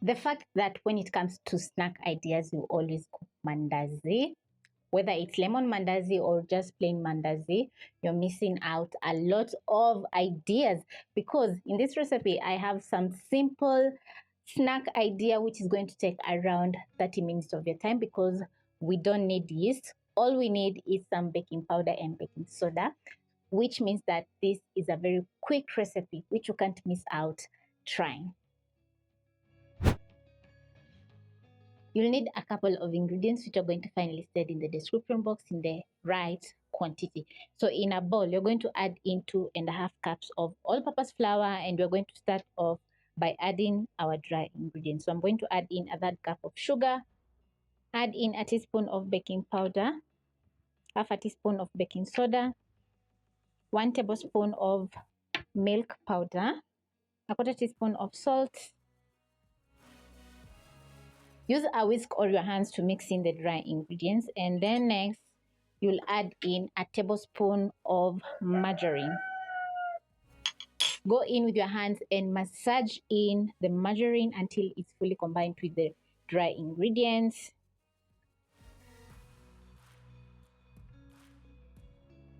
The fact that when it comes to snack ideas, you always cook mandazi, whether it's lemon mandazi or just plain mandazi, you're missing out a lot of ideas, because in this recipe, I have some simple snack idea which is going to take around 30 minutes of your time, because we don't need yeast. All we need is some baking powder and baking soda, which means that this is a very quick recipe which you can't miss out trying. You'll need a couple of ingredients which are going to find listed in the description box in the right quantity. So in a bowl, you're going to add in 2.5 cups of all-purpose flour, and we're going to start off by adding our dry ingredients. So I'm going to add in a third cup of sugar, add in a teaspoon of baking powder, half a teaspoon of baking soda, 1 tablespoon of milk powder, a quarter teaspoon of salt. Use a whisk or your hands to mix in the dry ingredients, and then next you'll add in a tablespoon of margarine. Go in with your hands and massage in the margarine until it's fully combined with the dry ingredients.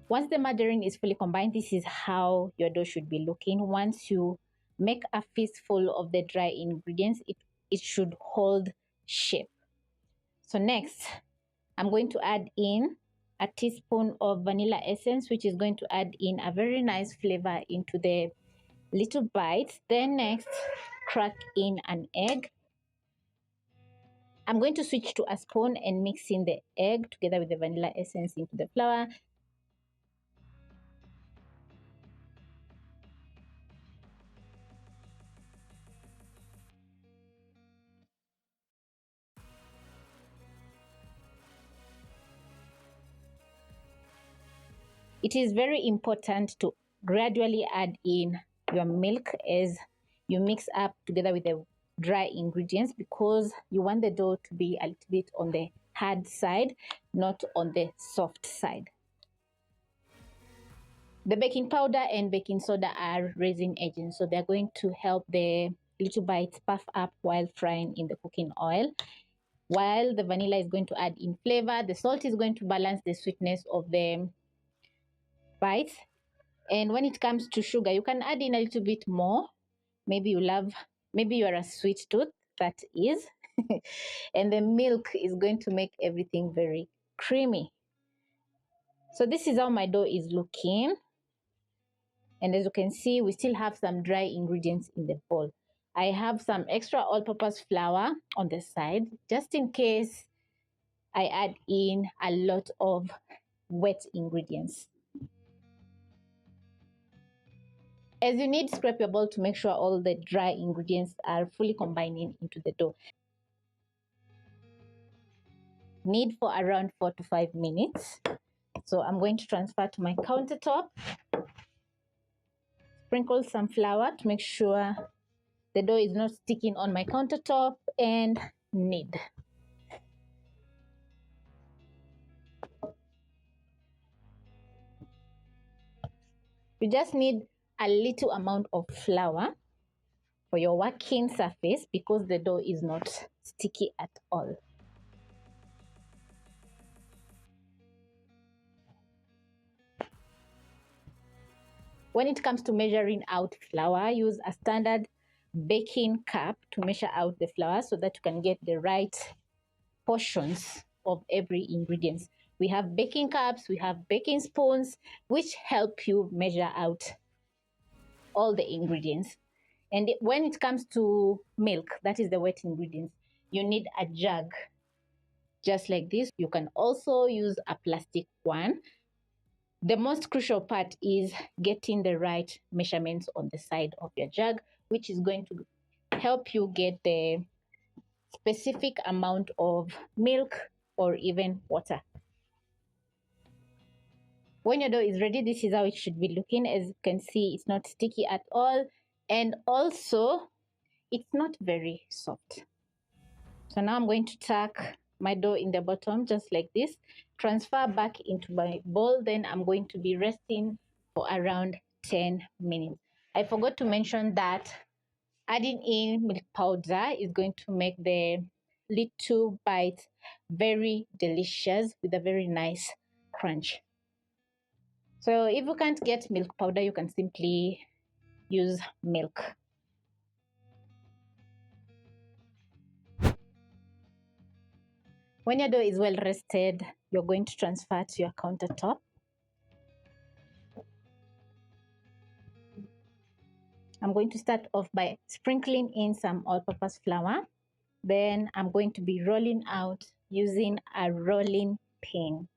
Once the margarine is fully combined, this is how your dough should be looking. Once you make a fistful of the dry ingredients, it should hold shape. So next, I'm going to add in a teaspoon of vanilla essence, which is going to add in a very nice flavor into the little bites. Then next, crack in an egg. I'm going to switch to a spoon and mix in the egg together with the vanilla essence into the flour. It is very important to gradually add in your milk as you mix up together with the dry ingredients, because you want the dough to be a little bit on the hard side, not on the soft side. The baking powder and baking soda are raising agents, so they're going to help the little bites puff up while frying in the cooking oil. While the vanilla is going to add in flavor, the salt is going to balance the sweetness of the bites. And when it comes to sugar, you can add in a little bit more. Maybe you are a sweet tooth, that is. And the milk is going to make everything very creamy. So this is how my dough is looking. And as you can see, we still have some dry ingredients in the bowl. I have some extra all-purpose flour on the side, just in case I add in a lot of wet ingredients. As you need, scrape your bowl to make sure all the dry ingredients are fully combining into the dough. Knead for around 4 to 5 minutes. So I'm going to transfer to my countertop. Sprinkle some flour to make sure the dough is not sticking on my countertop, and knead. You just need a little amount of flour for your working surface, because the dough is not sticky at all. When it comes to measuring out flour, use a standard baking cup to measure out the flour so that you can get the right portions of every ingredient. We have baking cups, we have baking spoons, which help you measure out all the ingredients. And when it comes to milk, that is the wet ingredients, you need a jug just like this. You can also use a plastic one. The most crucial part is getting the right measurements on the side of your jug, which is going to help you get the specific amount of milk or even water. When your dough is ready, this is how it should be looking. As you can see, it's not sticky at all, and also it's not very soft. So now I'm going to tuck my dough in the bottom just like this, transfer back into my bowl. Then I'm going to be resting for around 10 minutes. I forgot to mention that Adding in milk powder is going to make the little bites very delicious with a very nice crunch. So if you can't get milk powder, you can simply use milk. When your dough is well rested, you're going to transfer to your countertop. I'm going to start off by sprinkling in some all-purpose flour. Then I'm going to be rolling out using a rolling pin.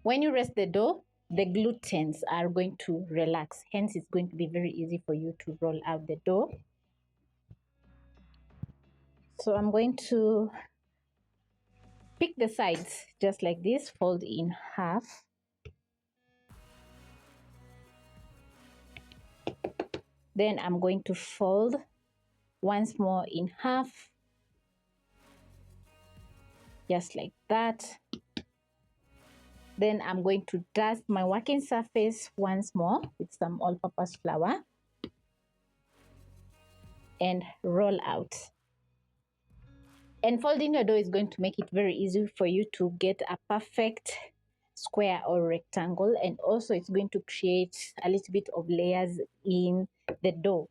When you rest the dough, the glutens are going to relax. Hence, it's going to be very easy for you to roll out the dough. So I'm going to pick the sides just like this, fold in half. Then I'm going to fold once more in half, just like that. Then I'm going to dust my working surface once more with some all-purpose flour and roll out. And folding your dough is going to make it very easy for you to get a perfect square or rectangle, and also it's going to create a little bit of layers in the dough.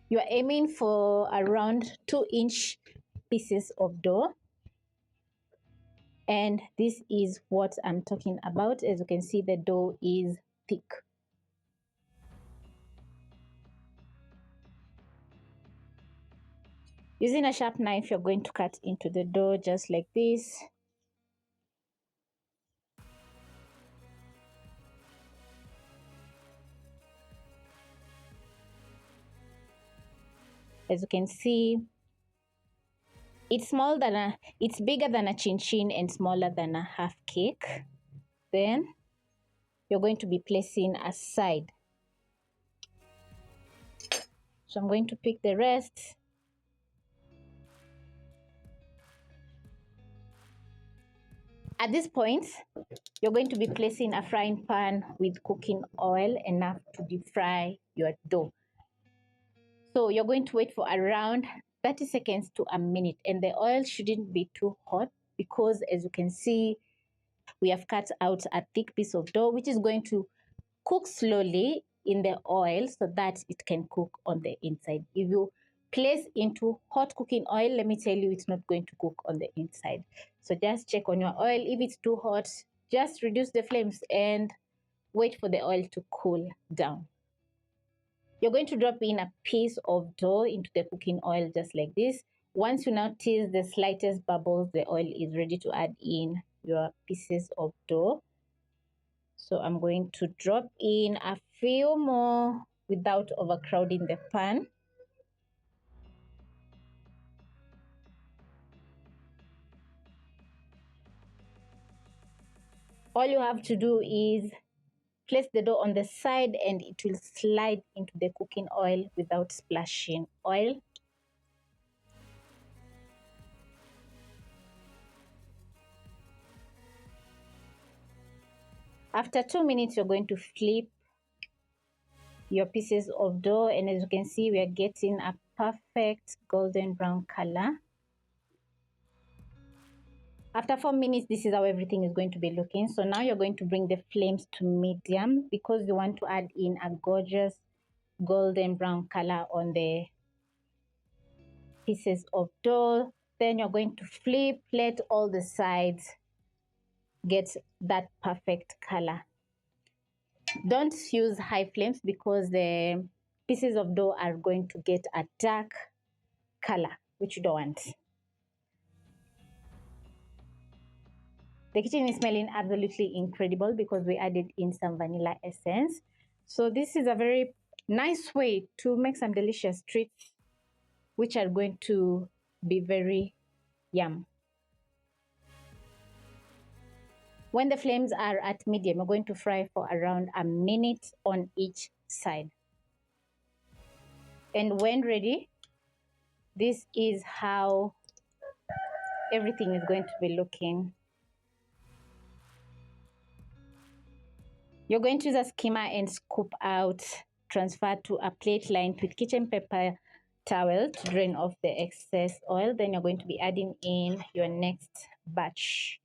You are aiming for around 2-inch pieces of dough, and this is what I'm talking about. As you can see, the dough is thick. Using a sharp knife, you're going to cut into the dough just like this. As you can see, it's bigger than a chin-chin and smaller than a half cake. Then you're going to be placing aside. So I'm going to pick the rest. At this point, you're going to be placing a frying pan with cooking oil enough to deep fry your dough. So you're going to wait for around 30 seconds to a minute, and the oil shouldn't be too hot because, as you can see, we have cut out a thick piece of dough which is going to cook slowly in the oil so that it can cook on the inside. If you place into hot cooking oil, let me tell you, it's not going to cook on the inside. So just check on your oil. If it's too hot, just reduce the flames and wait for the oil to cool down. You're going to drop in a piece of dough into the cooking oil just like this. Once you notice the slightest bubbles, the oil is ready to add in your pieces of dough. So I'm going to drop in a few more without overcrowding the pan. All you have to do is place the dough on the side and it will slide into the cooking oil without splashing oil. After 2 minutes, you're going to flip your pieces of dough, and as you can see, we are getting a perfect golden brown color. After 4 minutes, this is how everything is going to be looking. So now you're going to bring the flames to medium because you want to add in a gorgeous golden brown color on the pieces of dough. Then you're going to flip, let all the sides get that perfect color. Don't use high flames because the pieces of dough are going to get a dark color, which you don't want. The kitchen is smelling absolutely incredible because we added in some vanilla essence. So this is a very nice way to make some delicious treats, which are going to be very yum. When the flames are at medium, we're going to fry for around a minute on each side. And when ready, this is how everything is going to be looking. You're going to use a skimmer and scoop out, transfer to a plate lined with kitchen paper towel to drain off the excess oil. Then you're going to be adding in your next batch.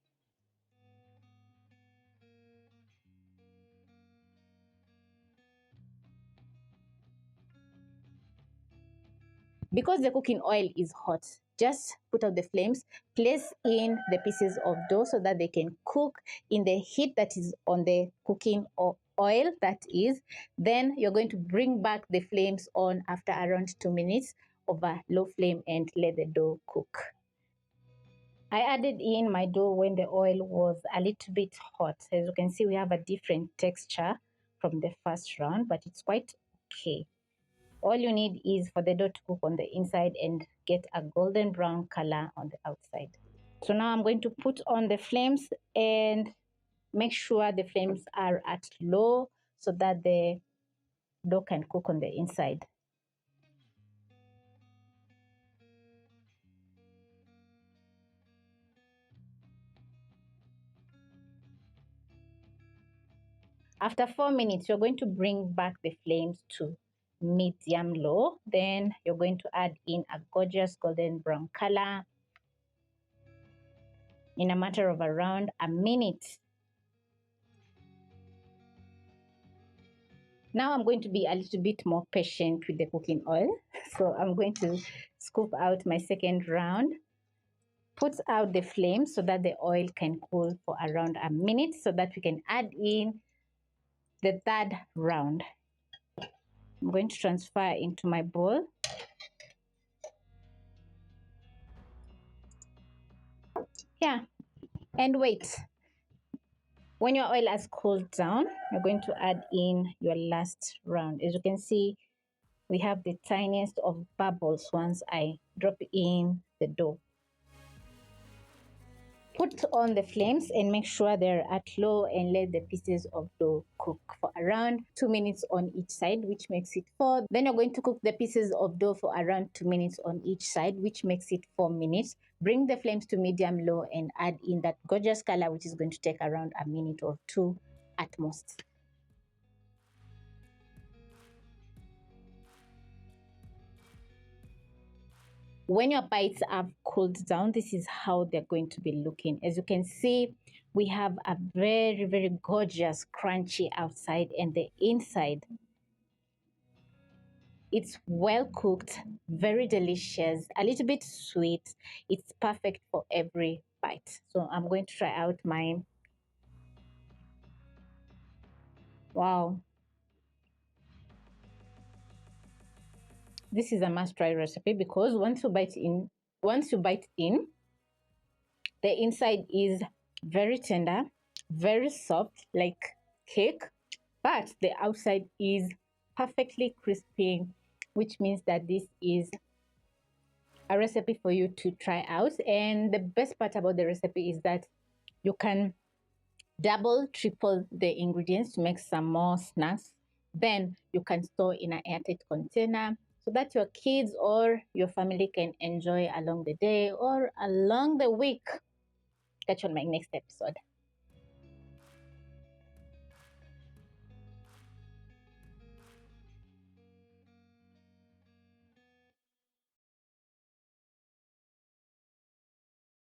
Because the cooking oil is hot, just put out the flames, place in the pieces of dough so that they can cook in the heat that is on the cooking oil, that is. Then you're going to bring back the flames on after around 2 minutes over low flame and let the dough cook. I added in my dough when the oil was a little bit hot. As you can see, we have a different texture from the first round, but it's quite okay. All you need is for the dough to cook on the inside and get a golden brown color on the outside. So now I'm going to put on the flames and make sure the flames are at low so that the dough can cook on the inside. After 4 minutes, you're going to bring back the flames to medium low. Then you're going to add in a gorgeous golden brown color in a matter of around a minute. Now I'm going to be a little bit more patient with the cooking oil. So I'm going to scoop out my second round, put out the flame so that the oil can cool for around a minute so that we can add in the third round. I'm going to transfer into my bowl. Yeah, and wait. When your oil has cooled down, you're going to add in your last round. As you can see, we have the tiniest of bubbles once I drop in the dough. Put on the flames and make sure they're at low and let the pieces of dough cook for around 2 minutes on each side, which makes it 4. Then you're going to cook the pieces of dough for around 2 minutes on each side, which makes it 4 minutes. Bring the flames to medium low and add in that gorgeous color, which is going to take around a minute or 2 at most. When your bites have cooled down, this is how they're going to be looking. As you can see, we have a very, very gorgeous crunchy outside, and the inside, it's well cooked, very delicious, a little bit sweet. It's perfect for every bite. So I'm going to try out mine. Wow. This is a must-try recipe because once you bite in, the inside is very tender, very soft, like cake, but the outside is perfectly crispy, which means that this is a recipe for you to try out. And the best part about the recipe is that you can double, triple the ingredients to make some more snacks. Then you can store in an airtight container so that your kids or your family can enjoy along the day or along the week. Catch you on my next episode.